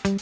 Friends,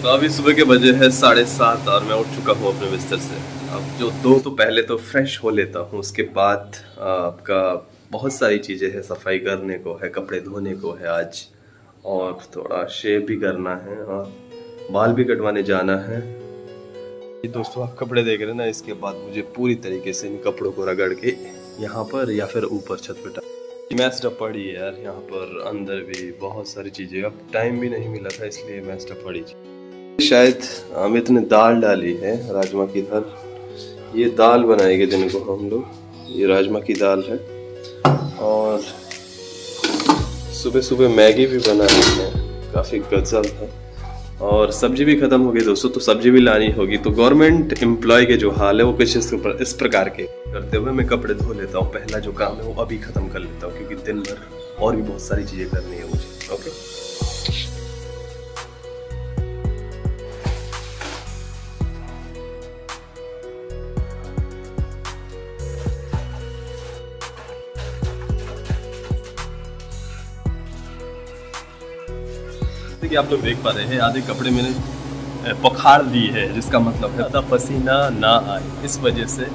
तो अभी सुबह के बजे है 7:30 और मैं उठ चुका हूँ अपने बिस्तर से। अब जो तो पहले तो फ्रेश हो लेता हूँ, उसके बाद आपका बहुत सारी चीज़ें हैं, सफाई करने को है, कपड़े धोने को है आज, और थोड़ा शेव भी करना है और बाल भी कटवाने जाना है। ये दोस्तों आप कपड़े देख रहे हैं ना, इसके बाद मुझे पूरी तरीके से इन कपड़ों को रगड़ के यहाँ पर या फिर ऊपर छत पे मैस्ड अप पड़ी है यार। यहाँ पर अंदर भी बहुत सारी चीज़ें, अब टाइम भी नहीं मिला था इसलिए मैस्ड अप पड़ी। शायद अमित ने दाल डाली है राजमा की दाल, ये दाल बनाएंगे दिन को हम लोग, ये राजमा की दाल है। और सुबह सुबह मैगी भी बनानी है, काफ़ी गजब है। और सब्जी भी ख़त्म हो गई दोस्तों, तो सब्जी भी लानी होगी। तो गवर्नमेंट एम्प्लॉय के जो हाल है वो कुछ इस प्रकार के करते हुए मैं कपड़े धो लेता हूँ। पहला जो काम है वो अभी ख़त्म कर लेता हूँ, क्योंकि दिन भर और भी बहुत सारी चीज़ें करनी है मुझे। ओके, कि आप लोग देख पा रहे हैं आधे कपड़े मैंने पखाड़ दिए है, जिसका मतलब है ज़्यादा पसीना ना आए। इस वजह से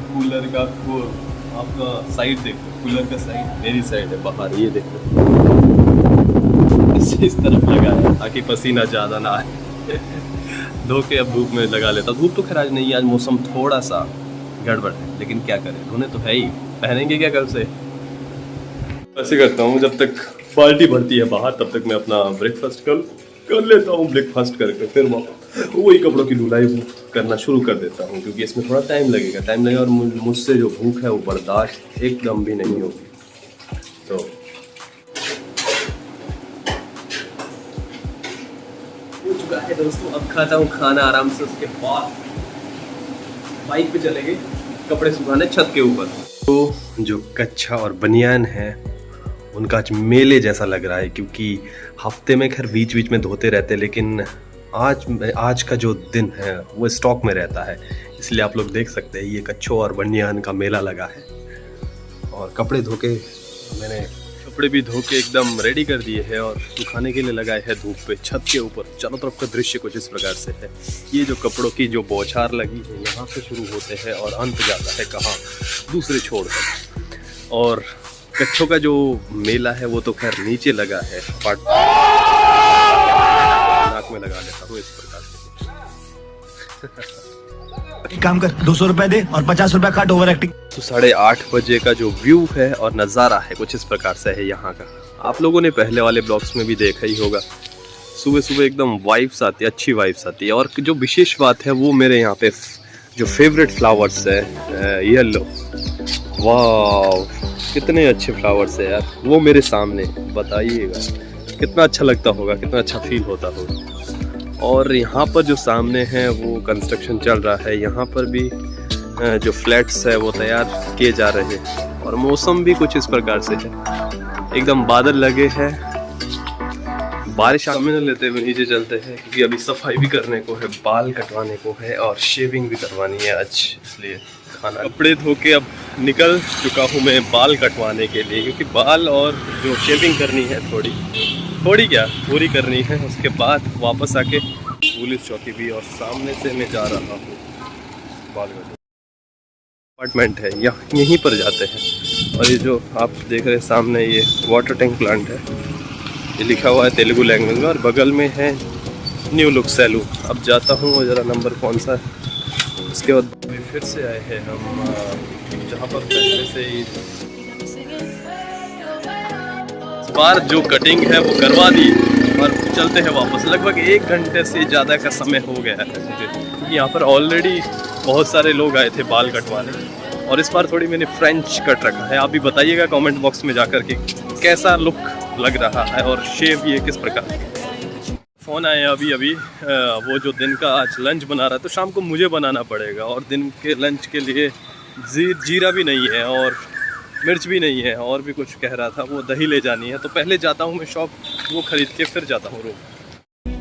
कूलर का वो आपका साइड देखो, कूलर का साइड मेरी साइड है बाहर, ये देखो इस तरफ लगा है ताकि पसीना ज़्यादा ना आए। धो के अब धूप में लगा लेता। धूप तो खैर आज नहीं, आज मौसम थोड़ा सा गड़बड़ है, लेकिन क्या करें, धोने तो है ही, पहनेंगे क्या कल से। ऐसे करता हूँ, जब तक बाल्टी भरती है बाहर तब तक मैं अपना ब्रेकफास्ट कर लेता हूँ। ब्रेकफास्ट करके फिर वही कपड़ों की धुलाई करना शुरू कर देता हूँ, क्योंकि इसमें थोड़ा टाइम लगेगा और मुझसे जो भूख है वो बर्दाश्त एकदम भी नहीं होगी। तो हो चुका है दोस्तों, अब खाता हूँ खाना आराम से, उसके बाद बाइक पे चलेंगे कपड़े सुखाने छत के ऊपर। तो जो कच्छा और बनियान है उनका आज मेले जैसा लग रहा है, क्योंकि हफ्ते में खैर बीच बीच में धोते रहते, लेकिन आज का जो दिन है वो स्टॉक में रहता है, इसलिए आप लोग देख सकते हैं ये कच्छों और बनियान का मेला लगा है। और कपड़े धो के मैंने कपड़े भी धो के एकदम रेडी कर दिए हैं और सुखाने के लिए लगाए हैं धूप पे छत के ऊपर। चारों तरफ का दृश्य कुछ इस प्रकार से है। ये जो कपड़ों की जो बौछार लगी है यहाँ से शुरू होते हैं और अंत जाता है कहाँ, दूसरे छोड़ पर। और कच्छों का जो मेला है वो तो खैर नीचे लगा है, नाक में लगा लेता हूँ इस प्रकार से। काम कर, 200 रुपए दे और 50 रुपए काट ओवर एक्टिंग। तो 8:30 बजे का जो व्यू है और नज़ारा है कुछ इस प्रकार से है यहाँ का। आप लोगों ने पहले वाले ब्लॉग्स में भी देखा ही होगा, सुबह सुबह एकदम वाइब्स आती है, अच्छी वाइब्स आती है। और जो विशेष बात है वो मेरे यहाँ पे जो फेवरेट फ्लावर्स है येलो, वाह कितने अच्छे फ्लावर्स है यार, वो मेरे सामने, बताइएगा कितना अच्छा लगता होगा, कितना अच्छा फील होता होगा। और यहाँ पर जो सामने है वो कंस्ट्रक्शन चल रहा है, यहाँ पर भी जो फ्लैट्स है वो तैयार किए जा रहे हैं। और मौसम भी कुछ इस प्रकार से है, एकदम बादल लगे हैं। बारिश आने न लेते हुए नीचे चलते हैं, क्योंकि अभी सफाई भी करने को है, बाल कटवाने को है और शेविंग भी करवानी है आज, इसलिए खाना कपड़े धो के अब निकल चुका हूँ मैं बाल कटवाने के लिए, क्योंकि बाल और जो शेविंग करनी है थोड़ी क्या पूरी करनी है। उसके बाद वापस आके पुलिस चौकी भी, और सामने से मैं जा रहा हूँ बाल अपार्टमेंट है यहीं पर जाते हैं। और ये जो आप देख रहे हैं सामने ये वाटर टैंक प्लांट है, ये लिखा हुआ है तेलुगु लैंग्वेज में, और बगल में है न्यू लुक सैलून। अब जाता हूँ वो ज़रा नंबर कौन सा है। उसके बाद फिर से आए हैं हम जहाँ पर पहले से ही इस बार जो कटिंग है वो करवा दी और चलते हैं वापस। लगभग 1 घंटे से ज़्यादा का समय हो गया है मुझे, क्योंकि यहाँ पर ऑलरेडी बहुत सारे लोग आए थे बाल कटवाने, और इस बार थोड़ी मैंने फ्रेंच कट रखा है। आप भी बताइएगा कमेंट बॉक्स में जाकर के कैसा लुक लग रहा है और शेव ये किस प्रकार। फ़ोन आया अभी वो जो दिन का आज लंच बना रहा है, तो शाम को मुझे बनाना पड़ेगा, और दिन के लंच के लिए जीरा भी नहीं है और मिर्च भी नहीं है, और भी कुछ कह रहा था, वो दही ले जानी है। तो पहले जाता हूँ मैं शॉप, वो ख़रीद के फिर जाता हूँ रूम।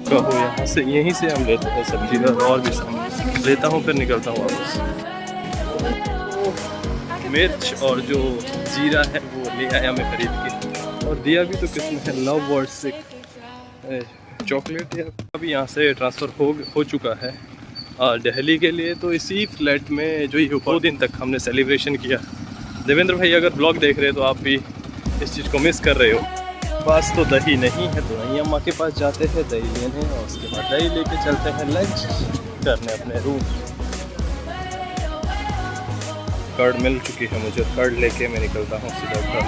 चुका हूँ यहाँ से, यहीं से हम लेते हैं सब्जी और भी सामान लेता हूँ, फिर निकलता हूँ वापस। मिर्च और जो जीरा है वो ले आया मैं खरीद के, और दिया भी तो किसने है, लव वर्ड से चॉकलेट है। अभी यहाँ से ट्रांसफ़र हो चुका है दिल्ली के लिए। तो इसी फ्लैट में जो ये 2 दिन तक हमने सेलिब्रेशन किया। देवेंद्र भाई अगर ब्लॉग देख रहे हो तो आप भी इस चीज़ को मिस कर रहे हो। पास तो दही नहीं है तो नहीं अम्मा के पास जाते हैं दही लेने, और उसके बाद दही लेके चलते हैं लंच करने अपने रूम। कार्ड मिल चुकी है मुझे, कार्ड लेके मैं निकलता हूँ सीधा घर।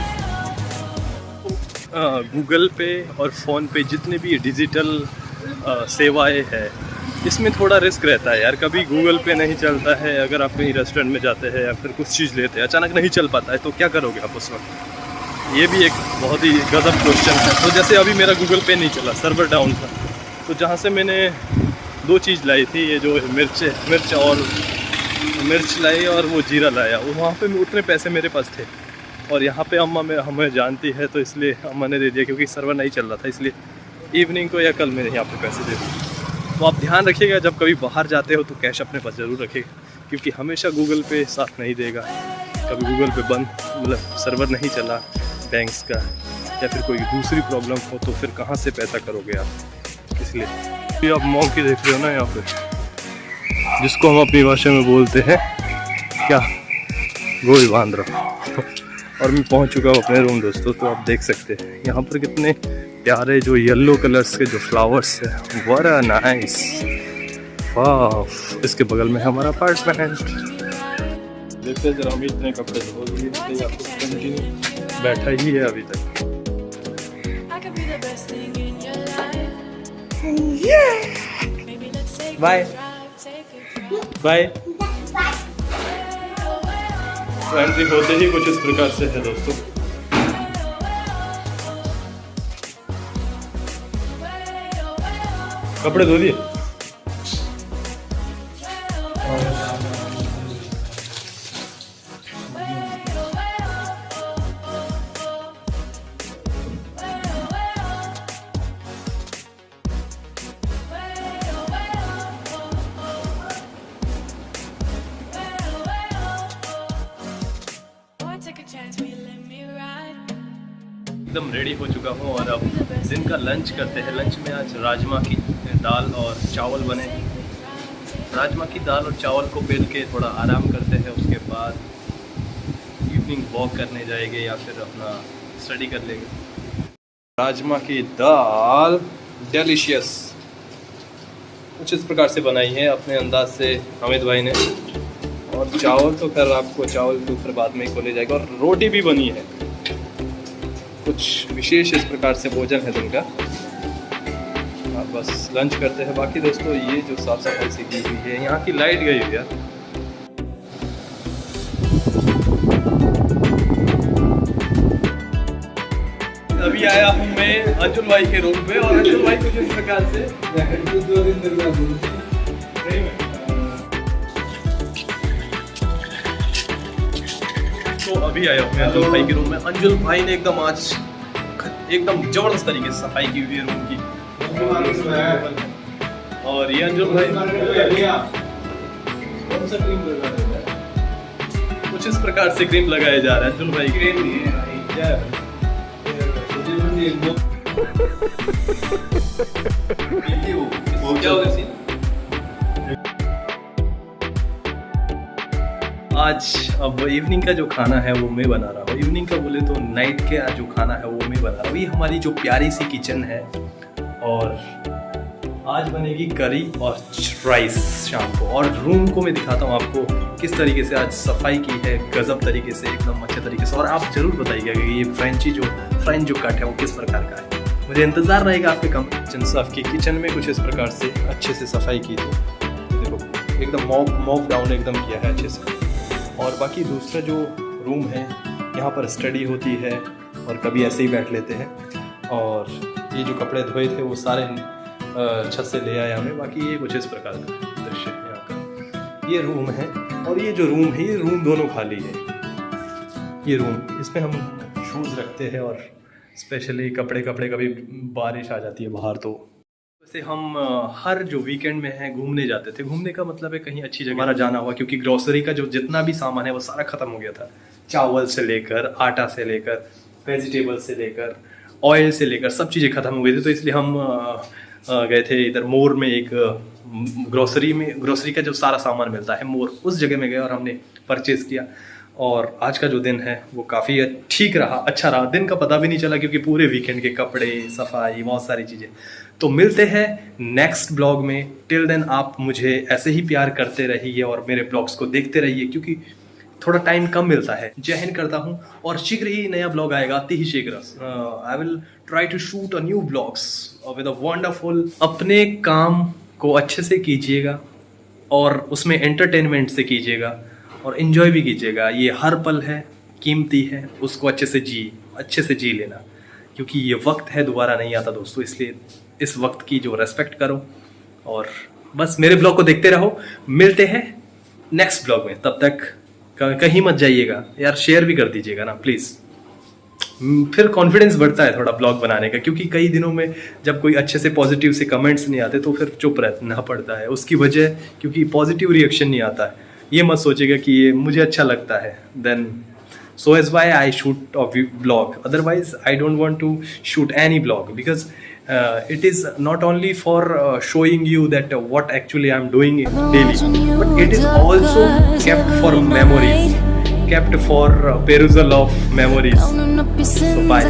गूगल पे और फ़ोन पे जितने भी डिजिटल सेवाएं हैं, इसमें थोड़ा रिस्क रहता है यार। कभी गूगल पे नहीं चलता है, अगर आप कहीं रेस्टोरेंट में जाते हैं या फिर कुछ चीज़ लेते हैं, अचानक नहीं चल पाता है तो क्या करोगे आप उस वक्त? ये भी एक बहुत ही गजब क्वेश्चन है। तो जैसे अभी मेरा गूगल पे नहीं चला, सर्वर डाउन था, तो जहाँ से मैंने 2 चीज़ लाई थी, ये जो मिर्च लाई और वो जीरा लाया, वहाँ पे उतने पैसे मेरे पास थे। और यहाँ पे अम्मा में हमें जानती है तो इसलिए अम्मा ने दे दिया, क्योंकि सर्वर नहीं चल रहा था, इसलिए इवनिंग को या कल मैंने यहाँ पे पैसे दे दिए। तो आप ध्यान रखिएगा जब कभी बाहर जाते हो तो कैश अपने पास ज़रूर रखिएगा, क्योंकि हमेशा गूगल पे साथ नहीं देगा। कभी गूगल पे बंद, मतलब सर्वर नहीं चला बैंक्स का, या फिर कोई दूसरी प्रॉब्लम हो तो फिर कहाँ से पैसा करोगे आप। इसलिए ये आप मॉन्की देख रहे हो ना यहाँ पे, जिसको हम अपनी भाषा में बोलते हैं क्या, गोई बांध रहा। और मैं पहुँच चुका हूँ अपने रूम दोस्तों। तो आप देख सकते हैं यहाँ पर कितने प्यारे जो येलो कलर्स के जो फ्लावर्स है, बड़ा नाइस। वाह, इसके बगल में हमारा अपार्टमेंट। देखते जरा, हम इतने कपड़े धो लिए, बैठा ही है अभी तक। Bye bye. तो एंट्री होते ही कुछ इस प्रकार से है दोस्तों। कपड़े धो दिए? एकदम रेडी हो चुका हूँ और अब दिन का लंच करते हैं। लंच में आज राजमा की दाल और चावल बने। राजमा की दाल और चावल को बेल के थोड़ा आराम करते हैं, उसके बाद इवनिंग वॉक करने जाएंगे या फिर अपना स्टडी कर लेंगे। राजमा की दाल डिलीशियस कुछ इस प्रकार से बनाई है अपने अंदाज से हामिद भाई ने, और चावल तो खैर आपको चावल तो फिर बाद में ही खोले जाएगा, और रोटी भी बनी है। कुछ विशेष इस प्रकार से भोजन है दिन का। बस लंच करते हैं। बाकी दोस्तों ये जो साफ सफाई से की हुई है, यहाँ की लाइट गई हुई है। अभी आया हूँ मैं अंजुल भाई के रूम पे, और अंजुल भाई कुछ इस प्रकार से तो अभी आया हूँ अंजुल भाई के रूम में। अंजुल भाई ने एकदम आज एकदम जबरदस्त तरीके से सफाई की हुई है रूम की। और ये अंजुल भाई कुछ इस प्रकार से क्रीम लगाया जा रहा है। अंजुल भाई क्रीम आज अब इवनिंग का जो खाना है वो मैं बना रहा हूँ। इवनिंग का बोले तो नाइट का जो खाना है वो मैं बना रहा हूँ। ये हमारी जो प्यारी सी किचन है, और आज बनेगी करी और राइस शाम को। और रूम को मैं दिखाता हूँ आपको किस तरीके से आज सफाई की है, गजब तरीके से, एकदम अच्छे तरीके से। और आप जरूर बताइएगा कि ये फ्रेंच जो कट है वो किस प्रकार का है। मुझे इंतज़ार रहेगा आपके आपकी किचन में कुछ इस प्रकार से अच्छे से सफाई की थी। देखो एकदम मॉप डाउन एकदम किया है अच्छे से। और बाकी दूसरा जो रूम है, यहाँ पर स्टडी होती है और कभी ऐसे ही बैठ लेते हैं। और ये जो कपड़े धोए थे वो सारे छत से ले आया हमें। बाकी ये कुछ इस प्रकार का दृश्य है यहाँ का। ये रूम है, और ये जो रूम है, ये रूम दोनों खाली है। ये रूम, इसमें हम शूज़ रखते हैं, और स्पेशली कपड़े कभी बारिश आ जाती है बाहर तो जैसे हम हर जो वीकेंड में है घूमने जाते थे। घूमने का मतलब है कहीं अच्छी जगह हमारा जाना हुआ, क्योंकि ग्रोसरी का जो जितना भी सामान है वो सारा खत्म हो गया था। चावल से लेकर, आटा से लेकर, वेजिटेबल से लेकर, ऑयल से लेकर सब चीज़ें खत्म हो गई थी। तो इसलिए हम गए थे इधर मोर में, एक ग्रोसरी का जो सारा सामान मिलता है मोर, उस जगह में गए और हमने परचेज़ किया। और आज का जो दिन है वो काफ़ी ठीक रहा, अच्छा रहा। दिन का पता भी नहीं चला क्योंकि पूरे वीकेंड के कपड़े, सफाई, बहुत सारी चीज़ें। तो मिलते हैं नेक्स्ट ब्लॉग में। टिल देन आप मुझे ऐसे ही प्यार करते रहिए और मेरे ब्लॉग्स को देखते रहिए, क्योंकि थोड़ा टाइम कम मिलता है। जय हिंद करता हूँ और शीघ्र ही नया ब्लॉग आएगा, अति ही शीघ्र। I will try to shoot a new blogs with a wonderful. अपने काम को अच्छे से कीजिएगा और उसमें एंटरटेनमेंट से कीजिएगा और इन्जॉय भी कीजिएगा। ये हर पल है, कीमती है, उसको अच्छे से जी लेना, क्योंकि ये वक्त है दोबारा नहीं आता दोस्तों। इसलिए इस वक्त की जो रेस्पेक्ट करो और बस मेरे ब्लॉग को देखते रहो। मिलते हैं नेक्स्ट ब्लॉग में, तब तक कहीं मत जाइएगा यार, शेयर भी कर दीजिएगा ना प्लीज़। फिर कॉन्फिडेंस बढ़ता है थोड़ा ब्लॉग बनाने का, क्योंकि कई दिनों में जब कोई अच्छे से पॉजिटिव से कमेंट्स नहीं आते तो फिर चुप रहना पड़ता है। उसकी वजह क्योंकि पॉजिटिव रिएक्शन नहीं आता है। ये मत सोचेगा कि ये मुझे अच्छा लगता है, then so is why I shoot a vlog. Otherwise I don't want to shoot any vlog, because it is not only for showing you that what actually I'm doing daily, but it is also kept for memories, kept for perusal of memories. So bye.